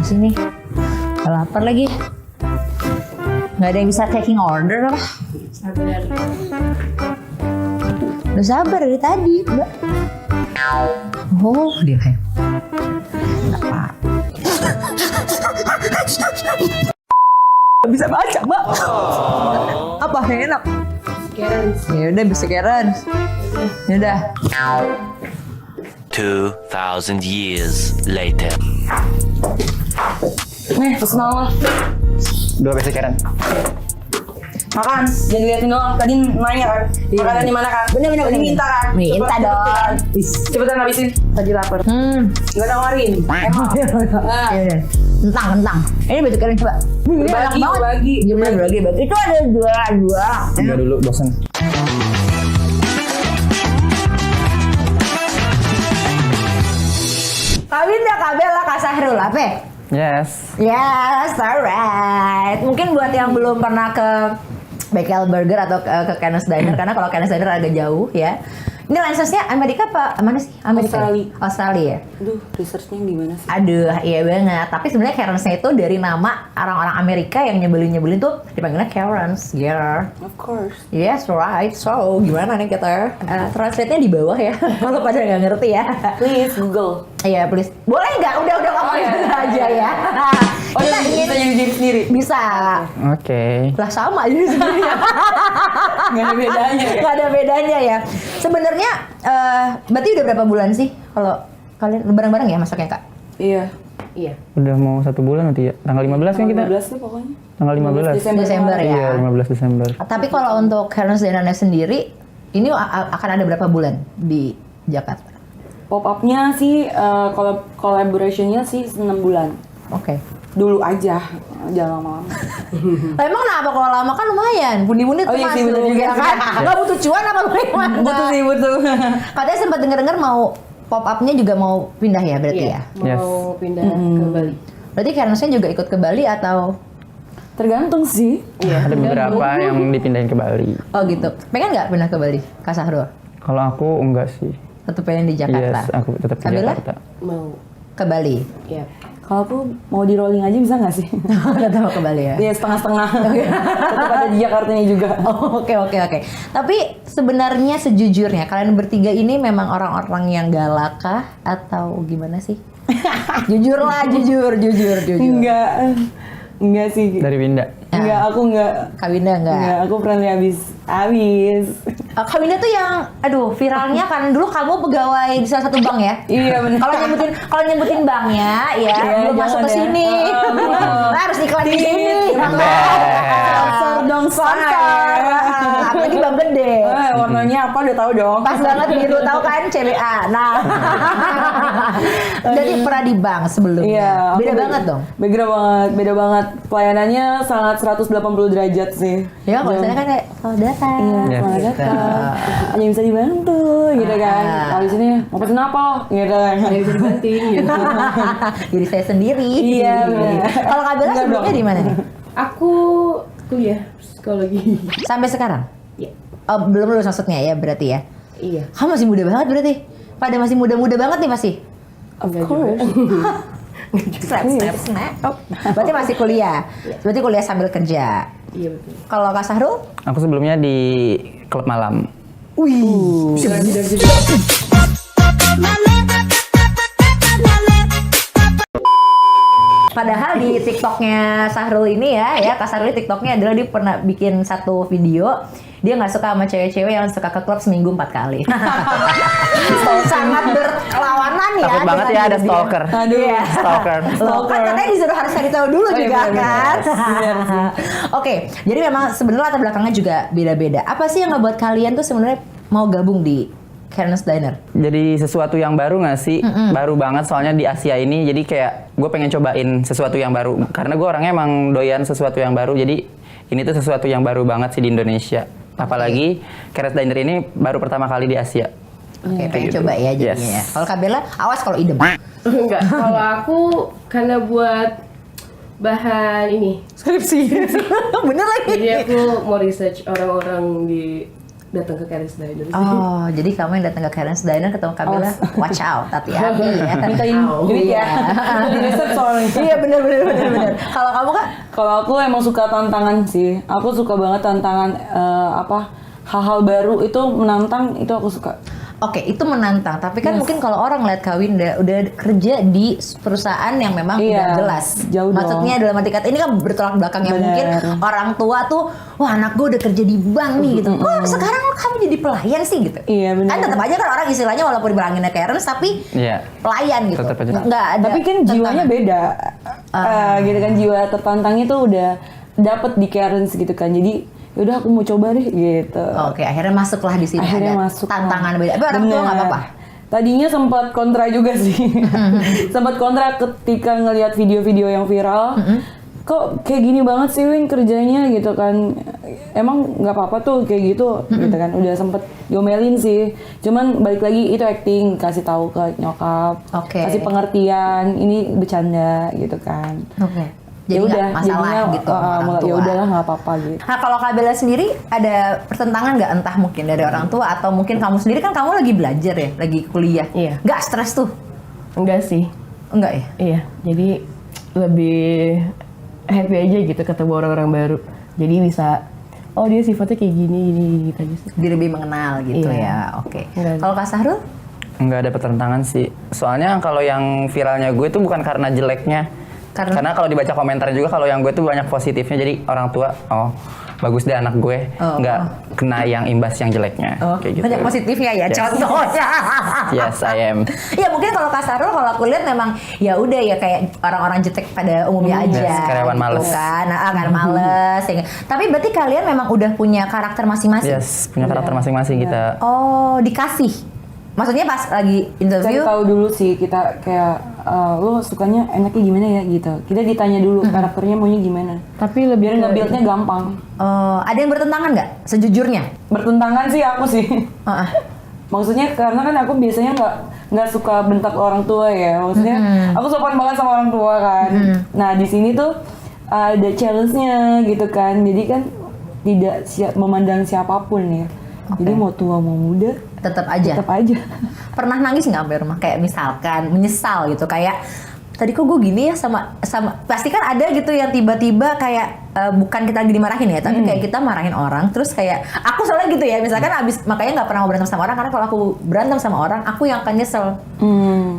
sini. Lapar lagi. Nggak ada yang bisa taking order apa? Sabar. Udah sabar dari tadi, Mbak. Oh, dia kayak. Apa? Bisa baca, Mbak. Apa yang enak? Sekarang Ya udah bisa Karen. Ya udah. 2,000 years later. Nih, pesen apa? 2 basic Karen. Makan, jangan liatin doang. Tadi nanya kan, makanan di mana kan? Bener. Minta kan? Minta dong. Cepetan habisin. Tadi lapar. Gak nawarin. Emang. Ya udah. Kentang. Ini baju Karen coba. Ini enak banget. Bagi. Gimana bagi? Itu ada dua. Enggak dulu, bosan. Kawin dah Kabel lah Kak Sahrul apa? Yes. Yes, alright. Mungkin buat yang belum pernah ke Bengkel Burger atau ke Kenneth Diner, karena kalau Kenneth Diner agak jauh ya. Ini license-nya Amerika apa? Mana sih? Amerika. Australia ya? Aduh, research-nya gimana sih? Aduh, iya banget. Tapi sebenarnya Karens-nya itu dari nama orang-orang Amerika yang nyebelin tuh dipanggilnya Karens. Yeah. Of course. Yes, right. So, gimana nih kita? Translate-nya di bawah ya. Kalau pada nggak ngerti ya. Please Google. Iya, please. Boleh nggak? Udah ngomongin aja ya. Oh, kita bisa jadi diri sendiri. Bisa. Oke. Lah sama aja sebenarnya. Gak ada bedanya ya? Nggak ada bedanya ya. Sebenarnya, berarti udah berapa bulan sih kalau kalian bareng-bareng ya masaknya Kak? Iya. Udah mau 1 bulan nanti ya. Tanggal 15 kan kita? 15 tuh pokoknya. Tanggal 15. Desember ya. Iya, 15 Desember. Tapi kalau untuk Karens Dinnernya sendiri, ini akan ada berapa bulan di Jakarta? Pop-up-nya sih, collaboration-nya sih 6 bulan. Oke. Dulu aja, jangan lama-lama. Lah emang kenapa kalau lama kan lumayan, pundi-pundi Oh iya sih, bener juga kan? Nggak butuh cuan apa bagaimana? Butuh sih, butuh. Katanya sempat denger-denger mau pop-up-nya juga mau pindah ya berarti ya? Yes. mau pindah ke Bali. Berarti Karensnya juga ikut ke Bali atau? Tergantung sih. Ada beberapa yang dipindahin ke Bali. Oh gitu. Pengen nggak pindah ke Bali, Kak Sahrul? Kalau aku enggak sih. Tetap pengen di Jakarta? Yes, aku tetap di Kabila? Jakarta. Mau. Ke Bali? Ya. Kalau aku mau di rolling aja bisa nggak sih? Tetap mau ke Bali ya? Iya, setengah-setengah. Tetap ada di Jakartanya juga. Oh, oke. Tapi sebenarnya sejujurnya kalian bertiga ini memang orang-orang yang galak kah atau gimana sih? Jujur lah, jujur. Enggak sih. Dari Winda. Enggak, aku enggak. Kak Winda enggak? Enggak, aku friendly abis. Kak Winda tuh yang, aduh viralnya kan dulu kamu pegawai di salah satu bank ya? Iya benar. Kalau nyebutin banknya ya belum masuk ke jangan ya. sini. Nah, harus iklan di sini. Sponsor dong, Sponsor. Apalagi bank gede. Warnanya apa udah tahu dong. Pas banget biru tahu kan CBA. Nah. Jadi pernah di bank sebelumnya. Iya. Beda banget dong. Beda banget. Pelayanannya sangat 180 derajat sih. Ya kalau sana kan kayak selamat datang. Iya, Yes. selamat datang. Hanya bisa dibantu gitu kan. Kalau di sini mau pesen apa lo? Gitu kan. Ada yang bisa dibanting gitu. Diri saya sendiri. Iya, bener. Kalau Kak Bella Enggak sebelumnya dong. di mana nih? Aku kuliah psikologi. Sampai sekarang? Iya. Oh, belum lulus maksudnya ya berarti ya? Iya. Kamu masih muda banget berarti? Pada masih muda-muda banget nih pasti? Of Enggak course. Snap. Oh, berarti masih kuliah? Berarti kuliah sambil kerja? Iya betul. Kalau Kak Sahrul? Aku sebelumnya di klub malam. Wih. Padahal di TikToknya Sahrul ini ya Kak Sahrul TikToknya adalah dia pernah bikin satu video dia nggak suka sama cewek-cewek yang suka ke klub seminggu 4 kali. Sangat berlawanan ya. Takut banget ya ada stalker. Aduh ya. Stalker. Loh, kan katanya disuruh harus cari tahu dulu juga kan. Oke, jadi memang sebenarnya latar belakangnya juga beda-beda. Apa sih yang ngebuat kalian tuh sebenarnya mau gabung di Kenneth Diner? Jadi sesuatu yang baru nggak sih? Baru banget soalnya di Asia ini. Jadi kayak gue pengen cobain sesuatu yang baru. Karena gue orangnya emang doyan sesuatu yang baru. Jadi ini tuh sesuatu yang baru banget sih di Indonesia. Apalagi Kenneth Diner ini baru pertama kali di Asia. Oke, pengen gitu. coba ya jadinya Yes. ya. Kalau Kak Bella, awas kalau idem. Enggak. Kalau aku karena buat bahan ini. Skripsi. Bener lagi. Jadi aku mau research orang-orang di datang ke Karen's Diner sih. Oh, jadi kamu yang datang ke Karen's Diner ketemu Kabila, watch out, hati-hati ya. Mintain duit ya. Di reset soalnya. Iya bener. Kalau kamu Kak? Kalau aku emang suka tantangan sih. Aku suka banget tantangan hal-hal baru itu menantang, itu aku suka. Oke, itu menantang. Tapi kan mungkin kalau orang lihat kawin udah kerja di perusahaan yang memang Iya, udah jelas. jauh dong. Maksudnya dalam arti kata ini kan bertolak belakang yang Bener. mungkin orang tua tuh, wah anak gue udah kerja di bank nih gitu. Wah sekarang kamu jadi pelayan sih gitu. Iya, bener. Kan tetap aja kan orang istilahnya walaupun dibilanginnya Karen's tapi Iya. pelayan gitu. Tetap aja. Nggak ada. Tapi kan jiwanya tantangan. beda. Gitu kan, jiwa tertantangnya tuh udah dapet di Karen's gitu kan. Jadi yaudah aku mau coba deh gitu. Oke, akhirnya masuklah di sini Akhirnya ada masuk. tantangan beda. Tapi orang tua nggak apa-apa. Tadinya sempat kontra juga sih. Sempat kontra ketika ngelihat video-video yang viral. Kok kayak gini banget sih Win kerjanya gitu kan. Emang nggak apa-apa tuh kayak gitu gitu kan. Udah sempet diomelin sih. Cuman balik lagi itu acting, kasih tahu ke nyokap. Oke. Kasih pengertian, ini bercanda gitu kan. Oke. Jadi Ya nggak masalah gitu sama orang tua. ya udahlah nggak apa-apa gitu. Nah kalau Kak Bella sendiri ada pertentangan nggak entah mungkin dari orang tua atau mungkin kamu sendiri kan kamu lagi belajar ya, lagi kuliah. Iya. Nggak stres tuh? Enggak sih. Enggak ya? Iya, jadi lebih happy aja gitu ketemu orang-orang baru. Jadi bisa, oh dia sifatnya kayak gini gitu aja sih. Jadi lebih mengenal gitu Iya. ya. Oke. Enggak. Kalau Kak Sahrul? Nggak ada pertentangan sih. Soalnya kalau yang viralnya gue itu bukan karena jeleknya. Karena kalau dibaca komentar juga kalau yang gue tuh banyak positifnya. Jadi orang tua, oh bagus deh anak gue, nggak kena yang imbas yang jeleknya. Kayak gitu. Banyak positifnya ya, Yes. contohnya. Yes, I am. Ya mungkin kalau Kak Sahrul kalau aku lihat memang ya udah ya kayak orang-orang jutek pada umumnya aja. Yes, karyawan males. Kan, karyawan males. Ya. Tapi berarti kalian memang udah punya karakter masing-masing. Yes, punya karakter masing-masing kita. Oh, dikasih. Maksudnya pas lagi Cari interview. tahu dulu sih kita kayak lo sukanya enaknya gimana ya gitu. Kita ditanya dulu karakternya maunya gimana. Tapi lebih Biar nge-build-nya gampang. Ada yang bertentangan nggak sejujurnya? Bertentangan sih aku sih. Heeh. Maksudnya karena kan aku biasanya nggak suka bentak orang tua ya. Maksudnya aku sopan banget sama orang tua kan. Nah di sini tuh ada challenge-nya gitu kan. Jadi kan tidak memandang siapapun ya. Jadi mau tua mau muda Tetap aja. tetap aja. Pernah nangis nggak sampai rumah? Kayak misalkan menyesal gitu kayak tadi kok gue gini ya sama pasti kan ada gitu yang tiba-tiba kayak bukan kita lagi dimarahin ya tapi kayak kita marahin orang terus kayak aku soalnya gitu ya misalkan abis makanya nggak pernah mau berantem sama orang karena kalau aku berantem sama orang aku yang akan nyesel.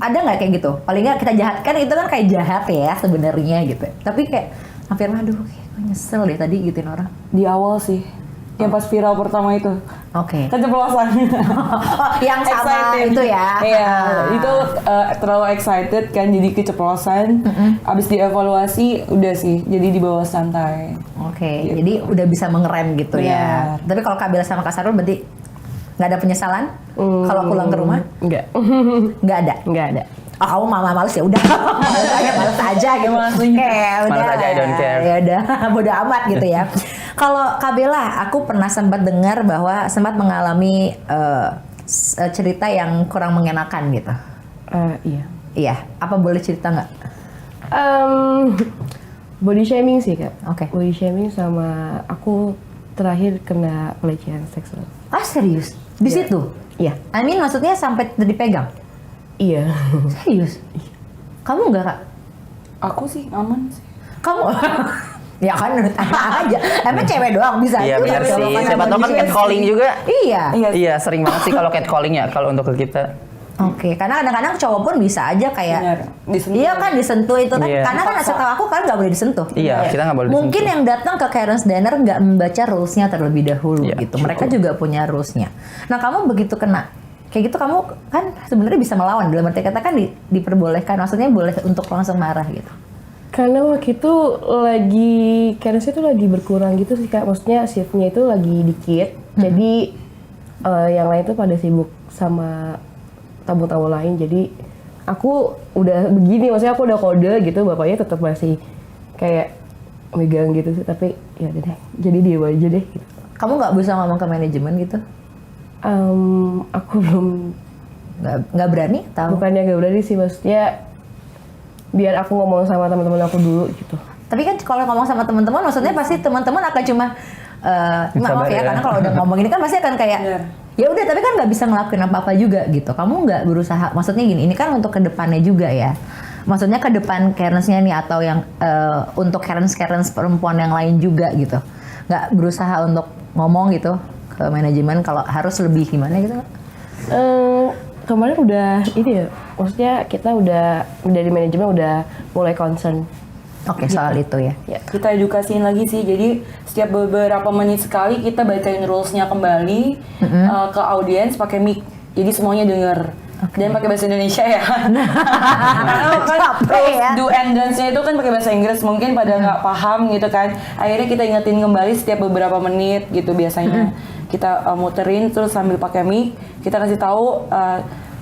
Ada nggak kayak gitu? Paling nggak kita jahat kan itu kan kayak jahat ya sebenarnya gitu tapi kayak hampir aduh kayak gue nyesel deh tadi gituin orang. Di awal sih. Yang pas viral pertama itu. Oke. Keceplosan. Yang sama Excited. itu ya. Iya, itu terlalu excited kan jadi keceplosan. Abis dievaluasi udah sih jadi dibawa santai. Oke, jadi udah bisa mengerem gitu ya. Benar. Tapi kalau Kak Bella sama Kak Sahrul berarti nggak ada penyesalan kalau pulang ke rumah? enggak. Nggak ada. Enggak ada. Oh kamu males ya udah, males aja gitu. Udah. Males aja, I don't care. Ya udah, bodo amat gitu ya. Kalau Kak Bella, aku pernah sempat dengar bahwa sempat mengalami cerita yang kurang mengenakan gitu. Iya. Iya, apa boleh cerita nggak? Body shaming sih kak. Oke. Body shaming sama aku terakhir kena pelecehan seksual. Ah serius? Di situ? Iya. I mean maksudnya sampai dipegang? Iya. Serius? Kamu nggak Kak? Aku sih aman sih. Kamu? Ya kan aja. Emang cewek doang bisa. Iya juga benar kalau sih. kena Siapa tahu kan body catcalling shaming. juga. Iya. Iya sering banget sih kalau catcalling ya kalau untuk ke kita. Oke, karena kadang-kadang cowok pun bisa aja kayak Benar, disentuh. Iya kan disentuh itu kan. Iya. Karena kan setahu aku kan nggak boleh disentuh. Iya, kita nggak boleh Mungkin disentuh. yang datang ke Karen's Diner nggak membaca rules-nya terlebih dahulu Iya, gitu. Mereka juga punya rules-nya. Nah, kamu begitu kena kayak gitu kamu kan sebenarnya bisa melawan dalam arti kata kan diperbolehkan maksudnya boleh untuk langsung marah gitu. Karena waktu itu lagi Karen's itu lagi berkurang gitu sih kak. Maksudnya shiftnya itu lagi dikit. Jadi yang lain tuh pada sibuk sama tamu-tamu lain. Jadi aku udah begini, maksudnya aku udah kode gitu, bapaknya tetap masih kayak megang gitu sih. Tapi ya udah deh, jadi dia aja deh. Gitu. Kamu nggak bisa ngomong ke manajemen gitu? Aku belum, Nggak berani? Tahu? bukannya gak berani sih, maksudnya biar aku ngomong sama teman-teman aku dulu gitu. Tapi kan kalau ngomong sama teman-teman, maksudnya pasti teman-teman akan cuma maaf ya, ya. karena kalau udah ngomong ini kan pasti akan kayak Bener. ya udah, tapi kan nggak bisa ngelakuin apa-apa juga gitu. Kamu nggak berusaha, maksudnya gini, ini kan untuk kedepannya juga ya. Maksudnya ke depan Karens-nya nih, atau yang untuk Karens perempuan yang lain juga gitu. Nggak berusaha untuk ngomong gitu ke manajemen kalau harus lebih gimana gitu? Kemarin udah ini ya, maksudnya kita udah dari manajemen udah mulai concern. Oke, soal itu ya. Ya. Kita edukasiin lagi sih, jadi setiap beberapa menit sekali kita bacain rules-nya kembali ke audiens pakai mic, jadi semuanya denger. Dan pakai bahasa Indonesia ya. Karena kan Capek rules ya. do and dance-nya itu kan pakai bahasa Inggris, mungkin pada nggak paham gitu kan. Akhirnya kita ingetin kembali setiap beberapa menit gitu biasanya. Kita muterin terus sambil pakai mic, kita kasih tahu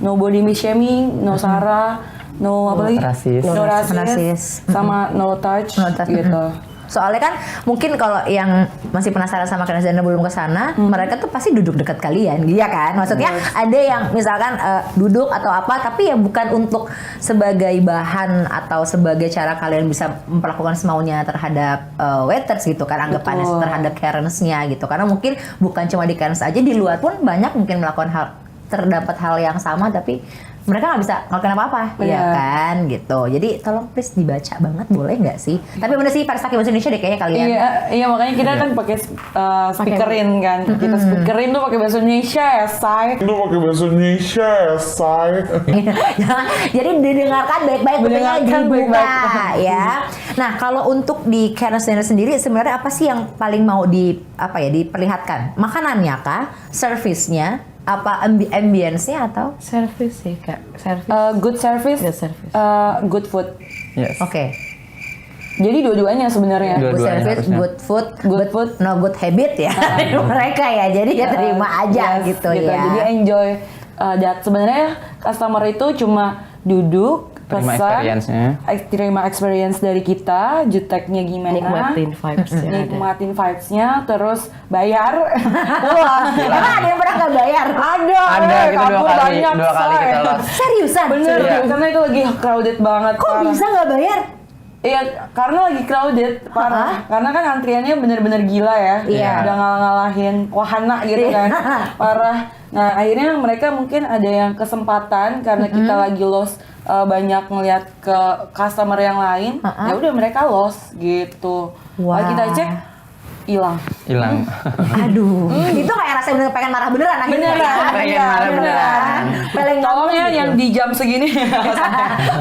no body shaming, no sara, no apa lagi? rasis. No Rasis. rasis, sama no touch, No touch, gitu. Soalnya kan mungkin kalau yang masih penasaran sama Karens dan belum ke sana, mereka tuh pasti duduk dekat kalian, iya kan? Maksudnya ada yang misalkan duduk atau apa, tapi ya bukan untuk sebagai bahan atau sebagai cara kalian bisa memperlakukan semaunya terhadap waiters gitu kan, anggapannya Betul. terhadap Karens-nya gitu. Karena mungkin bukan cuma di Karens aja, di luar pun banyak mungkin melakukan terdapat hal yang sama, tapi mereka nggak bisa ngelakuin apa-apa, ya Benar. kan gitu. Jadi tolong please dibaca banget, boleh nggak sih? Tapi bener sih, harus pakai bahasa Indonesia deh kayaknya kalian. Iya makanya kita kan pakai speakerin kan. Kita speakerin tuh pakai bahasa Indonesia ya, say. Itu pakai bahasa Indonesia ya, say. Jadi didengarkan baik-baik, kupingnya Didengarkan dibuka baik-baik. ya. Nah, kalau untuk di Karens Dinner sendiri sebenarnya apa sih yang paling mau diperlihatkan? Makanannya kah? Service-nya? Apa ambience-nya atau? Service sih kak, service. Good service, Good service. good food. Yes. Oke. Jadi dua-duanya sebenarnya. Dua- Good Dua-duanya service, harusnya. good food, Good but food. no good habit ya dari mereka ya. Jadi ya terima aja Yes, gitu ya. Jadi enjoy that. Sebenarnya customer itu cuma duduk, Terima pesan, experience-nya. terima experience dari kita, juteknya gimana, Nikmatin vibes yang ada. nikmatin vibes-nya, terus bayar, pulang. Emang ada yang pernah nggak bayar? Ada, kita dua kabur kali banyak, kita say. lost. Seriusan? Bener, Iya. karena itu lagi crowded banget. Kok parah. bisa nggak bayar? Iya, karena lagi crowded, parah. Karena kan antriannya bener-bener gila ya. Iya. Udah ngalah-ngalahin wahana gitu kan. Parah. Nah, akhirnya mereka mungkin ada yang kesempatan karena kita lagi lost banyak ngelihat ke customer yang lain. Ya udah mereka lost gitu. Wah. Kalau kita cek hilang. Hilang. Aduh, itu kayak rasanya bener pengen marah beneran akhirnya. Beneran, pengen iya, marah beneran. Paling Tolong ya gitu. yang di jam segini.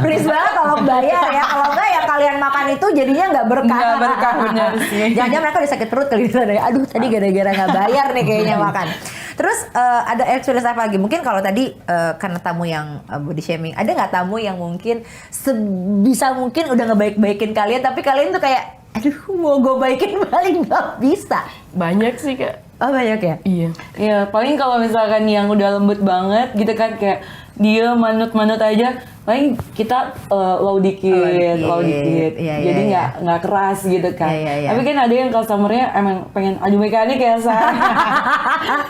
Please banget tolong bayar ya. Kalau enggak ya kalian makan itu jadinya nggak berkah. Nggak berkah, bener sih. Jangan-jangan mereka udah sakit perut kali gitu. Aduh, tadi gara-gara nggak bayar nih kayaknya makan. Terus ada experience apa lagi? Mungkin kalau tadi karena tamu yang body shaming, ada nggak tamu yang mungkin sebisa mungkin udah ngebaik-baikin kalian, tapi kalian tuh kayak, aduh mau gue baikin paling nggak bisa. Banyak sih kak. Oh banyak ya? Iya. Ya paling kalau misalkan yang udah lembut banget gitu kan, kayak dia manut-manut aja, paling kita low dikit. Iya, Jadi iya, nggak keras gitu kan. Iya, iya. Tapi kan ada yang customer-nya emang pengen adu mekanik ya, saya.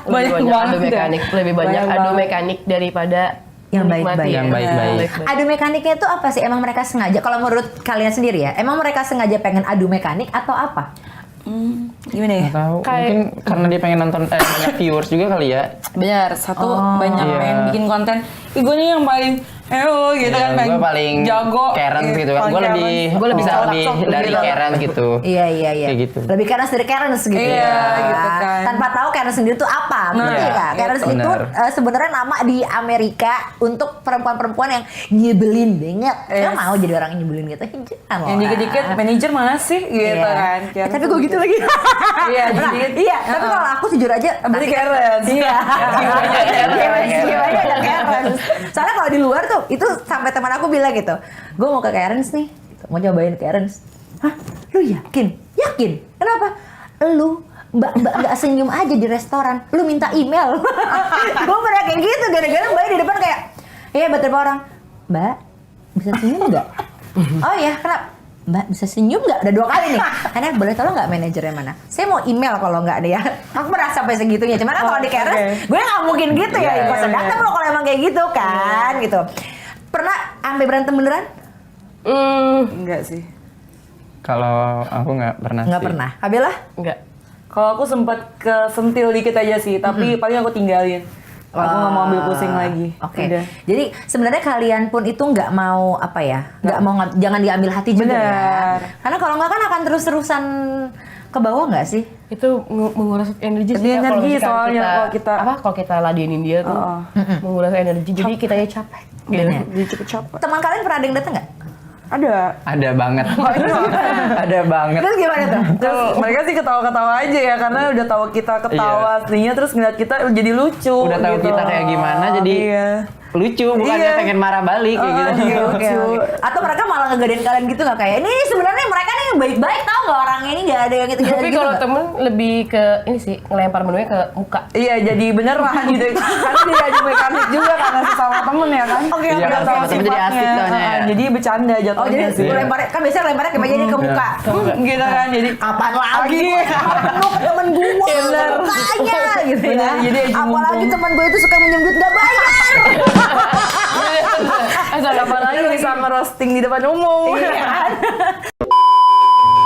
Lebih banyak adu deh. mekanik, lebih banyak adu banget. mekanik daripada Yang menikmati. baik-baik. Yang baik-baik. Adu mekaniknya itu apa sih? Emang mereka sengaja? Kalau menurut kalian sendiri ya, emang mereka sengaja pengen adu mekanik atau apa? Gimana ya? Nggak tahu. Kayak- Mungkin karena dia pengen nonton banyak viewers juga kali ya. Benar, satu banyak Iya. pengen bikin konten. Ih, gue nih yang paling gitu Iya, kan, gue paling jago. Karens gitu kan. paling Gue lebih Karens. bisa colok lebih sok dari gitu. Karens gitu. Iya. Kayak gitu. Lebih Karens dari Karens gitu Iya, ya. gitu kan. Tanpa tahu Karens sendiri itu apa. Ngerti Iya, nggak? Karens gitu. itu Benar. sebenarnya nama di Amerika untuk perempuan-perempuan yang nyebelin banget. Nggak Yes. mau jadi orang yang nyebelin gitu. Jangan Yang dikit-dikit manajer mana sih gitu kan. Tapi gue gitu lagi. Iya, dikit-dikit. Iya, tapi kalau aku jujur aja Berarti Karens. Iya. Karens. Karens. Soalnya kalau di luar tuh itu sampai teman aku bilang gitu, gue mau ke Karens nih, gitu. Mau cobain Karens. Hah? Lu yakin? Yakin? Kenapa? Lu mbak nggak senyum aja di restoran, lu minta email. Gue pernah kayak gitu, gara-gara mbak di depan kayak, iya betul orang, mbak bisa senyum nggak? Oh ya, kenapa? Mbak bisa senyum nggak? Udah 2 kali nih. Karena boleh tolong nggak manajernya mana? Saya mau email kalau nggak nih ya. Aku merasa sampai segitunya. Cuman kan kalau di Karens, gue nggak mungkin gitu ya. Iya, Kok sedangkan lo kalau emang kayak gitu kan, gitu. Pernah sampai berantem beneran? Enggak sih. Kalau aku nggak pernah Nggak sih. pernah. Habila? Enggak. Kalau aku sempat kesentil dikit aja sih, tapi paling aku tinggalin. Aku nggak mau ambil pusing lagi. Oke. Udah. Jadi sebenarnya kalian pun itu nggak mau apa ya? Nggak mau jangan diambil hati juga ya. Benar. Karena kalau nggak kan akan terus-terusan ke bawah nggak sih? Itu menguras energi sih. Kak. Energi Kalau misalkan soalnya kalau kita- kalau kita ladenin dia tuh menguras energi, jadi kitanya capek. Gitu. Benar. Jadi cepet capek. Teman kalian pernah ada yang datang nggak? Ada banget. Ada banget. Terus gimana tuh? Terus mereka sih ketawa-ketawa aja ya karena udah tahu kita ketawa aslinya terus ngeliat kita jadi lucu. Udah tahu gitu. kita kayak gimana jadi Iya. lucu, bukannya Iya. pengen marah balik kayak gitu. Iya, Oke, lucu. oke. Atau mereka malah ngegedein kalian gitu nggak kayak ini sebenarnya mereka nih baik-baik tau nggak orangnya ini nggak ada yang gitu Tapi kalau temen lebih ke ini sih ngelempar menunya ke muka. Iya jadi beneran gitu. Karena dia ada mekanik juga karena sesama temen ya kan. Oke, Iya, oke, kan, oke. sama temen jadi asik soalnya ya. Jadi bercanda jatuhnya Oh jadi sih. lemparnya kan biasanya lemparnya kayak jadi ke muka. Gitu kan jadi Kapan lagi? Iya. Lu ke temen gue Bener. mukanya gitu ya. Bener, jadi aja Apalagi mumpung. temen gue itu suka minjem duit gak bayar. apalagi bisa ngerosting di depan umum. Iya.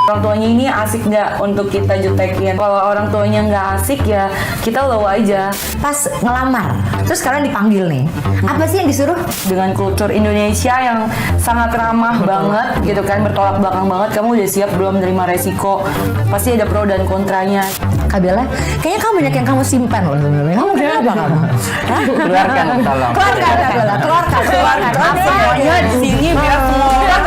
Orang tuanya ini asik nggak untuk kita jutekin? Kalau orang tuanya nggak asik ya kita low aja. Pas ngelamar, terus kalian dipanggil nih. Apa sih yang disuruh? Dengan kultur Indonesia yang sangat ramah banget gitu kan, bertolak belakang banget. Kamu udah siap belum menerima resiko? Pasti ada pro dan kontranya. Kak Bella, kayaknya kamu banyak yang kamu simpan loh sebenarnya. Kamu kenapa kamu? Hah? Keluarkan tolong. Keluarkan Kak Bella, keluarkan. Semuanya di sini biar semua orang